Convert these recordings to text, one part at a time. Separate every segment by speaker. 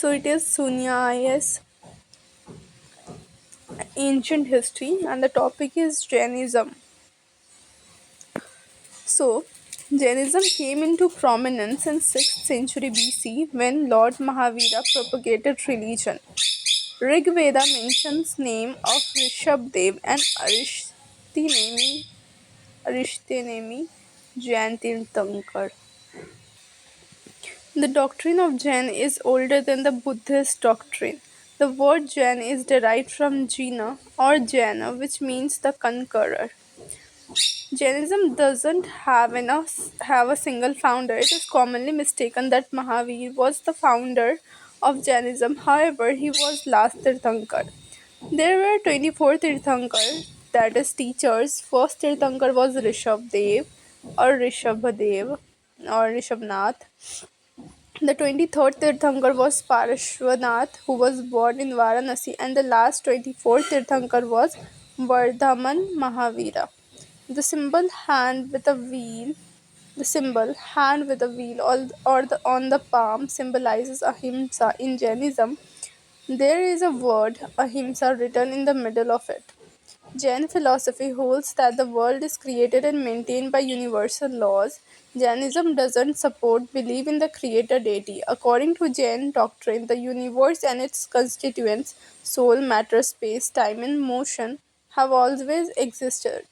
Speaker 1: So it is Sunya Ancient History, and the topic is Jainism. So, Jainism came into prominence in 6th century BC when Lord Mahavira propagated religion. Rig Veda mentions name of Rishabdev and Arishtinemi Jain Tirthankar. The doctrine of Jain is older than the Buddhist doctrine. The word Jain is derived from Jina or Jaina, which means the conqueror. Jainism doesn't have a single founder. It is commonly mistaken that Mahavir was the founder of Jainism. However, he was last Tirthankar. There were 24 Tirthankar, that is teachers. First Tirthankar was Rishabdev or Rishabhadev or Rishabnath. The 23rd Tirthankar was Parashwanath, who was born in Varanasi, and the last 24th Tirthankar was Vardhaman Mahavira. The symbol hand with a wheel, the symbol hand with a wheel on the palm symbolizes ahimsa. In Jainism, there is a word ahimsa written in the middle of it. Jain philosophy holds that the world is created and maintained by universal laws. Jainism doesn't support belief in the creator deity. According to Jain doctrine, the universe and its constituents, soul, matter, space, time, and motion, have always existed.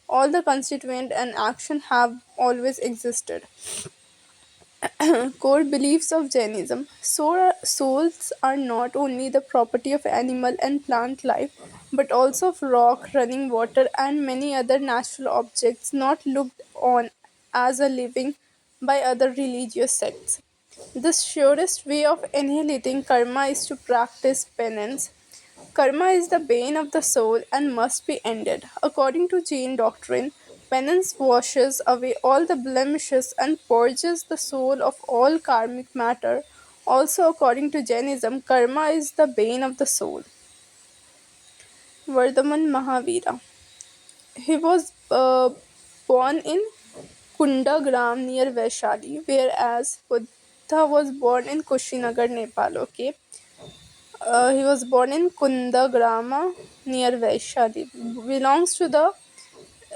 Speaker 1: All the constituent and action have always existed. Core beliefs of Jainism. Souls are not only the property of animal and plant life, but also of rock, running water, and many other natural objects not looked on as a living by other religious sects. The surest way of annihilating karma is to practice penance. Karma is the bane of the soul and must be ended. According to Jain doctrine, penance washes away all the blemishes and purges the soul of all karmic matter. Also, according to Jainism, karma is the bane of the soul. Vardhaman Mahavira. He was born in Kundagram near Vaishali, whereas Buddha was born in Kushinagar, Nepal. Okay. He was born in Kundagrama near Vaishali. Belongs to the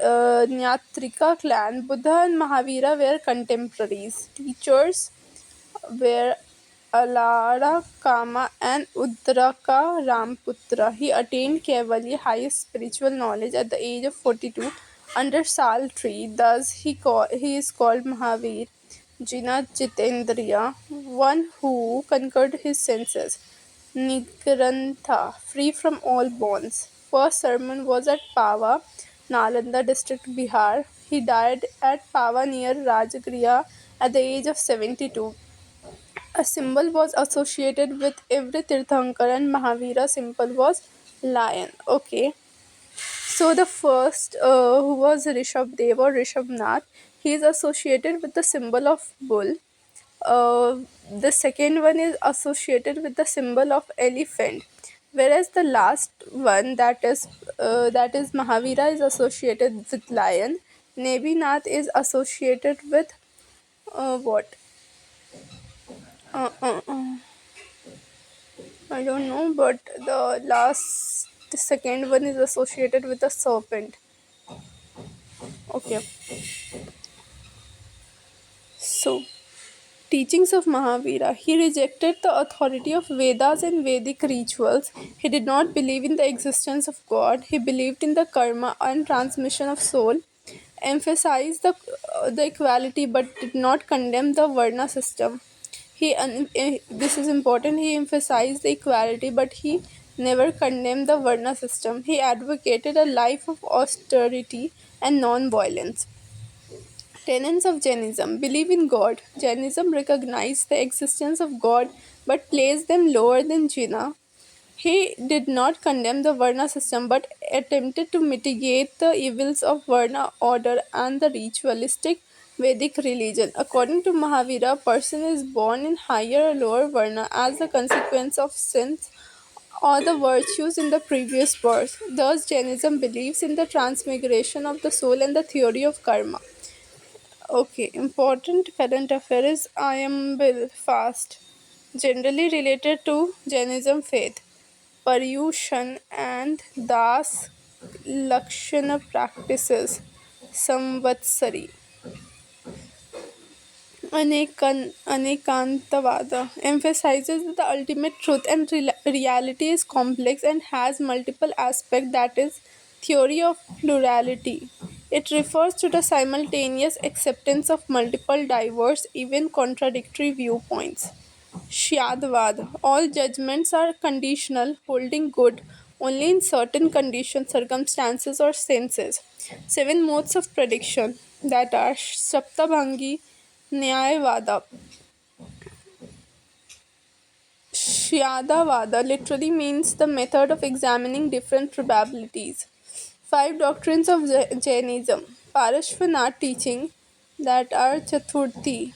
Speaker 1: Nyatrika clan. Buddha and Mahavira were contemporaries. Teachers were Alara Kama and Udraka Ramputra. He attained Kevalya, highest spiritual knowledge, at the age of 42 under Sal tree. Thus, he is called Mahavir, Jina Jitendriya, one who conquered his senses. Nigrantha, free from all bonds. First sermon was at Pava, Nalanda district, Bihar. He died at Pava near Rajagriha at the age of 72. A symbol was associated with every Tirthankar, and Mahavira symbol was lion. Okay. So the first, who was Rishabdev or Rishabnath, he is associated with the symbol of bull. The second one is associated with the symbol of elephant, whereas the last one, that is Mahavira, is associated with lion. Nebinath is associated with what? Uh, uh, uh, I don't know, but the second one is associated with a serpent. Okay, so teachings of Mahavira. He rejected the authority of Vedas and Vedic rituals. He did not believe in the existence of God. He believed in the karma and transmission of soul, emphasized the equality but did not condemn the Varna system. This is important. He emphasized the equality but he never condemned the Varna system. He advocated a life of austerity and non-violence. Tenets of Jainism. Believe in God. Jainism recognized the existence of God but placed them lower than Jina. He did not condemn the Varna system but attempted to mitigate the evils of Varna order and the ritualistic Vedic religion. According to Mahavira, a person is born in higher or lower Varna as a consequence of sins or the virtues in the previous birth. Thus, Jainism believes in the transmigration of the soul and the theory of karma. Okay, important current affair is Iambil fast. generally related to Jainism faith. Paryushan and Das Lakshana practices. Samvatsari. Anekantavada emphasizes that the ultimate truth and reality is complex and has multiple aspects, that is, theory of plurality. It refers to the simultaneous acceptance of multiple diverse, even contradictory viewpoints. Shyadvad. All judgments are conditional, holding good only in certain conditions, circumstances, or senses. Seven modes of prediction, that are Saptabhangi Nyayavada. Shyadavada literally means the method of examining different probabilities. Five doctrines of Jainism. Parashvanat teaching, that are Chaturthi,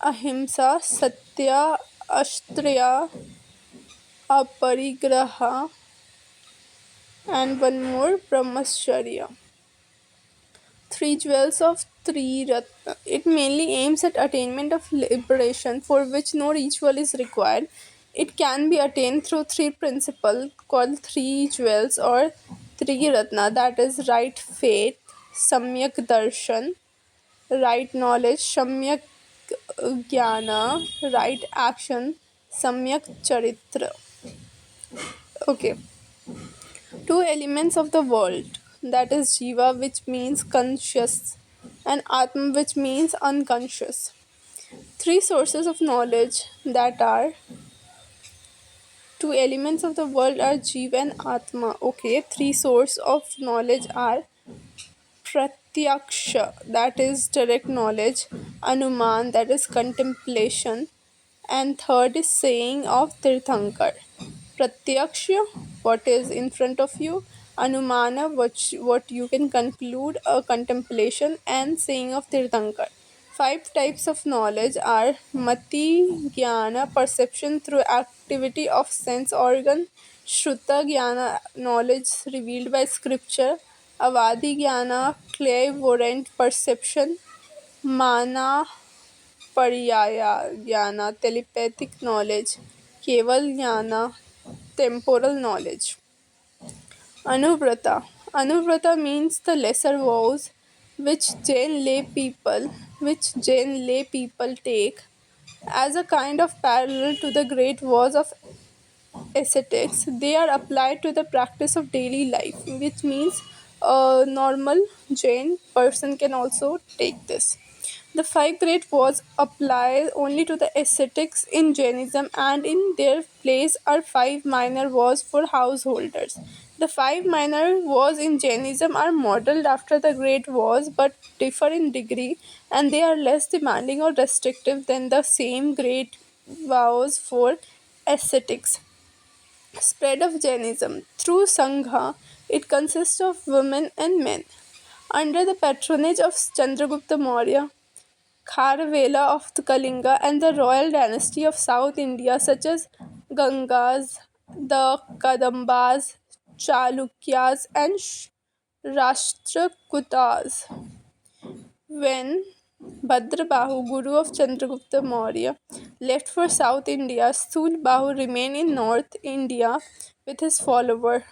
Speaker 1: Ahimsa, Satya, Ashtraya, Aparigraha, and one more, Brahmacharya. Three jewels of Three Ratna. It mainly aims at attainment of liberation for which no ritual is required. It can be attained through three principles called three jewels or Three Ratna, that is right faith, Samyak Darshan, right knowledge, Samyak Jnana, right action, Samyak Charitra. Okay. Two elements of the world, that is Jiva, which means conscious, and Atma, which means unconscious. Three sources of knowledge, that are two elements of the world are Jiva and Atma. Okay, three sources of knowledge are Pratyaksha, that is direct knowledge, Anuman, that is contemplation, and third is saying of Tirthankar. Pratyaksha, what is in front of you, Anumana, what you can conclude, a contemplation, and saying of Tirthankar. Five types of knowledge are Mati Jnana, perception through activity of sense organ, Shruta Jnana, knowledge revealed by scripture, Avadi Jnana, clairvoyant perception, Mana Paryaya Jnana, telepathic knowledge, Keval Jnana, temporal knowledge. Anuvrata. Anuvrata means the lesser vows which Jain lay people take as a kind of parallel to the great vows of ascetics. They are applied to the practice of daily life, which means a normal Jain person can also take this. The five great vows apply only to the ascetics in Jainism, and in their place are five minor vows for householders. The five minor vows in Jainism are modeled after the great vows but differ in degree, and they are less demanding or restrictive than the same great vows for ascetics. Spread of Jainism. Through Sangha, it consists of women and men. Under the patronage of Chandragupta Maurya, Kharavela of the Kalinga, and the royal dynasty of South India, such as Gangas, the Kadambas, Chalukyas, and Rashtrakutas. When Bhadrabahu, guru of Chandragupta Maurya, left for South India, Stulbahu remained in North India with his follower,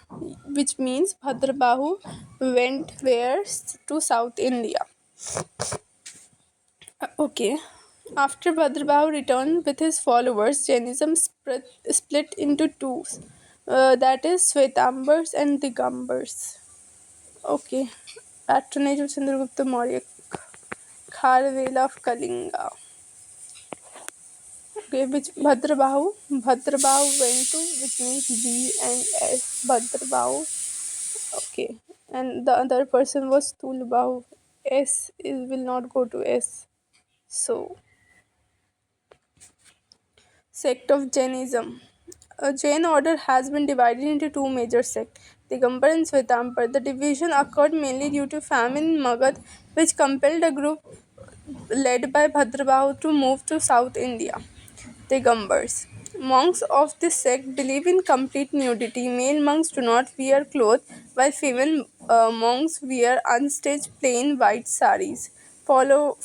Speaker 1: which means Bhadrabahu went where? To South India. Okay. After Bhadrabahu returned with his followers, Jainism split into two, that is Svetambars and Digambars. Okay. Patronage of Chandragupta Maurya, Kharvela of Kalinga. Okay, which Bhadrabahu went to, which means B and S. Bhadrabahu. Okay. And the other person was Tulbahu. S is, will not go to S. So, sect of Jainism. A Jain order has been divided into two major sects, Digambar and Svetambar. The division occurred mainly due to famine in Magad, which compelled a group led by Bhadrabahu to move to South India. Digambars. Monks of this sect believe in complete nudity. Male monks do not wear clothes, while female monks wear unstitched plain white saris. follow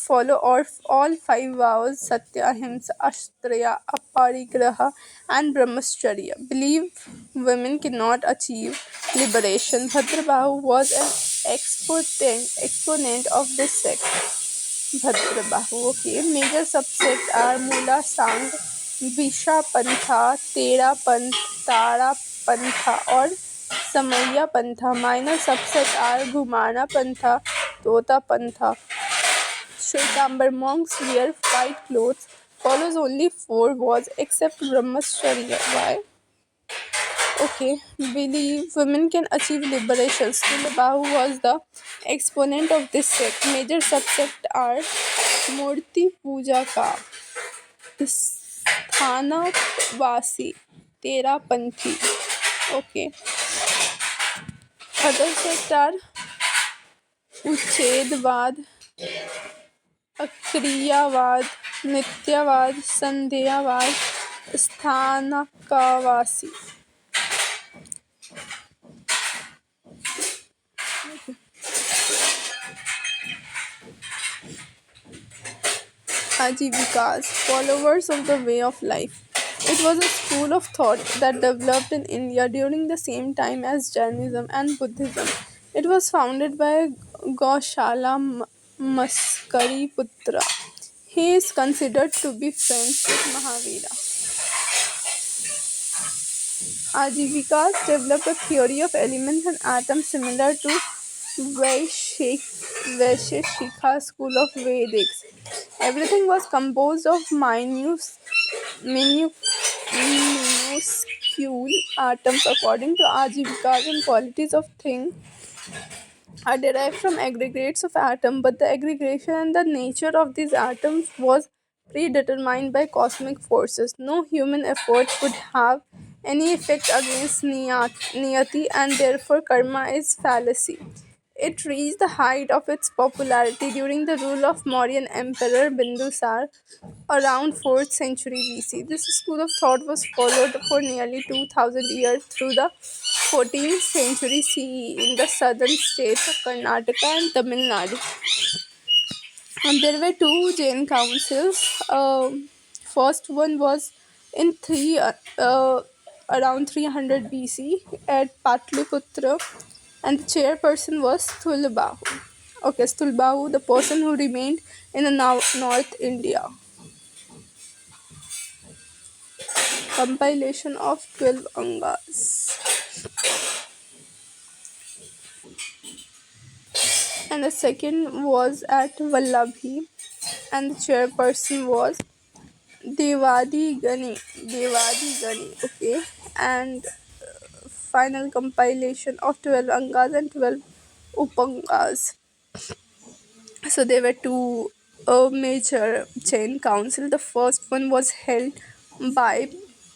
Speaker 1: all five vows: Satya, Ahimsa, Ashtraya, Aparigraha, and Brahmacharya. Believe women cannot achieve liberation. Bhadrabahu was an exponent of this sect. Bhadrabahu. Okay. Major subsects are Mula Sang, Visha Pantha, Tera Panth, Tara Pantha, or Samaya Pantha. Minor subsets are Ghumana Pantha, Tota Pantha. Shwetambar monks wear white clothes, follows only four vows except Brahmacharya. Why? Okay, believe women can achieve liberation. Stulabahu was the exponent of this sect. Major subsect are Murti Puja Ka, Sthana Vasi, Tera Panthi. Okay, other sect are Uchedvad, Akriyavad, Nityavad, Sandhyavad, Sthanakavasi. Ajivikas, followers of the way of life. It was a school of thought that developed in India during the same time as Jainism and Buddhism. It was founded by Gaushala Maskari Putra. He is considered to be friends with Mahavira. Ajivikas developed a theory of elements and atoms similar to Vaisheshika school of Vedics. Everything was composed of minuscule atoms according to Ajivikas, and qualities of things are derived from aggregates of atoms, but the aggregation and the nature of these atoms was predetermined by cosmic forces. No human effort could have any effect against niyati, and therefore karma is fallacy. It reached the height of its popularity during the rule of Mauryan Emperor Bindusar around 4th century BC. This school of thought was followed for nearly 2000 years through the 14th century CE in the southern states of Karnataka and Tamil Nadu. And there were two Jain councils. First one was in around 300 BC at Patliputra, and the chairperson was Stulbahu. Okay, Stulbahu, the person who remained in the North India. Compilation of 12 Angas. And the second was at Vallabhi, and the chairperson was Devadi Gani, okay, and final compilation of 12 Angas and 12 Upangas. So there were two major Jain council. The first one was held by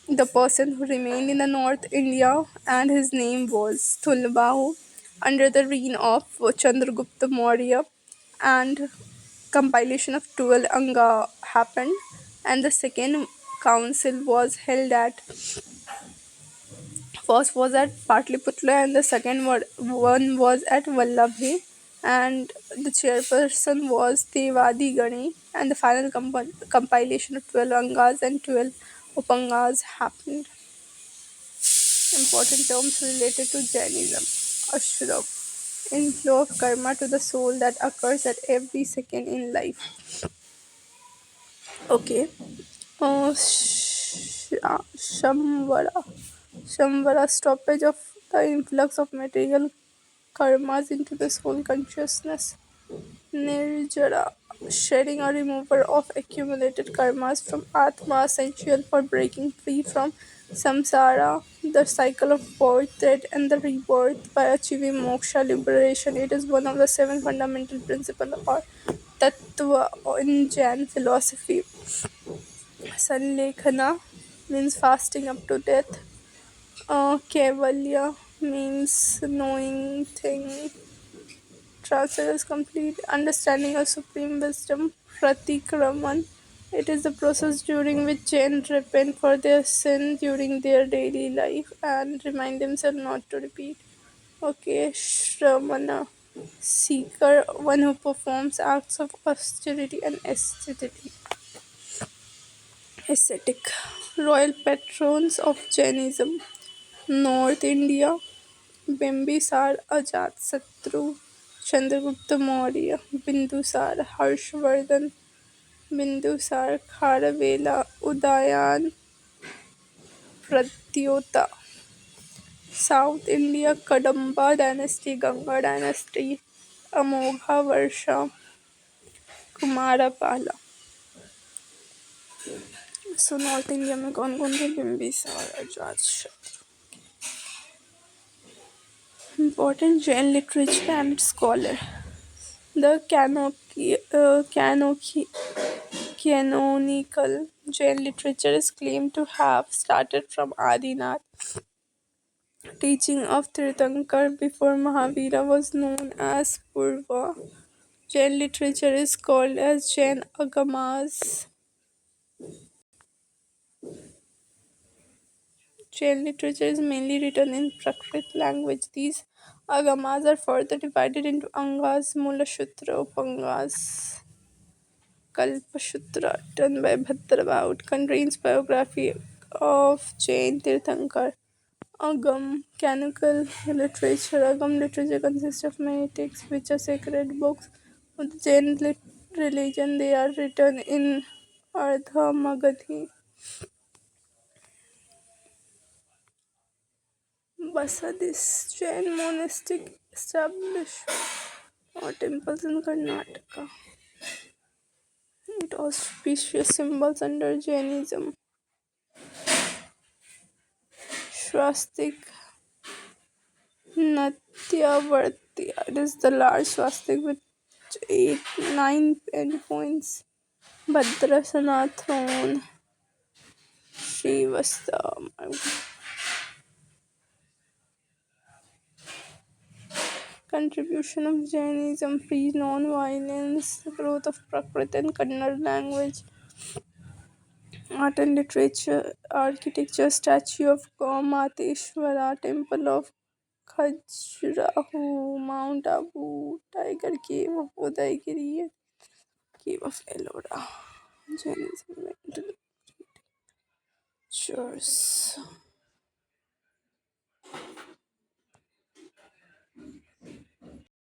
Speaker 1: the person who remained in the North India, and his name was Thulbahu, under the reign of Chandragupta Maurya, and compilation of 12 Anga happened, and the second council was held at first was at Patliputra, and the one was at Vallabhi, and the chairperson was Devadi Gani, and the final compilation of 12 Angas and 12 Upangas happened. Important terms related to Jainism. Ashraf, inflow of karma to the soul that occurs at every second in life. Okay. Shamvara. Shamvara, stoppage of the influx of material karmas into the soul consciousness. Nirjara, shedding or remover of accumulated karmas from Atma, essential for breaking free from samsara, the cycle of birth, death, and the rebirth by achieving moksha, liberation. It is one of the seven fundamental principles or tattva in Jain philosophy. Sanlekhana means fasting up to death. Kevalya means knowing thing. Translate as complete understanding of supreme wisdom. Pratikraman. It is the process during which Jain repent for their sin during their daily life and remind themselves not to repeat. Okay, Shramana. Seeker, one who performs acts of austerity and ascetic. Royal patrons of Jainism. North India. Bimbisar Ajaatasattu, Chandragupta Maurya, Bindusar Harshvardhan, Bindusar Kharavela, Udayan Pradyota. South India Kadamba dynasty, Ganga dynasty, Amogha Varsha, Kumarapala. So north India में कौन कौन थे? Bimbisara Ajatashatru. Important Jain literature and scholar. The canonical Jain literature is claimed to have started from Adinath, teaching of Tirthankar before Mahavira was known as Purva. Jain literature is called as Jain Agamas. Jain literature is mainly written in Prakrit language. These agamas are further divided into Angas, Mulasutra, Upangas, Kalpasutra, done by Bhadrabaut, contains biography of Jain Tirthankar. Agam, canonical literature. Agam literature consists of many texts which are sacred books of the Jain religion. They are written in Ardha Magadhi. Basadis, Jain monastic establishment or temples in Karnataka. It auspicious symbols under Jainism. Swastik Natyavarti. It is the large swastik with 9 endpoints. Bhadrasana throne. Srivastava. Contribution of Jainism, peace, non-violence, growth of Prakrit and Kannada language, art and literature, architecture, statue of Gaumateshwara, temple of Khajuraho, Mount Abu, Tiger Cave of Udaigiri, Cave of Ellora. Jainism church.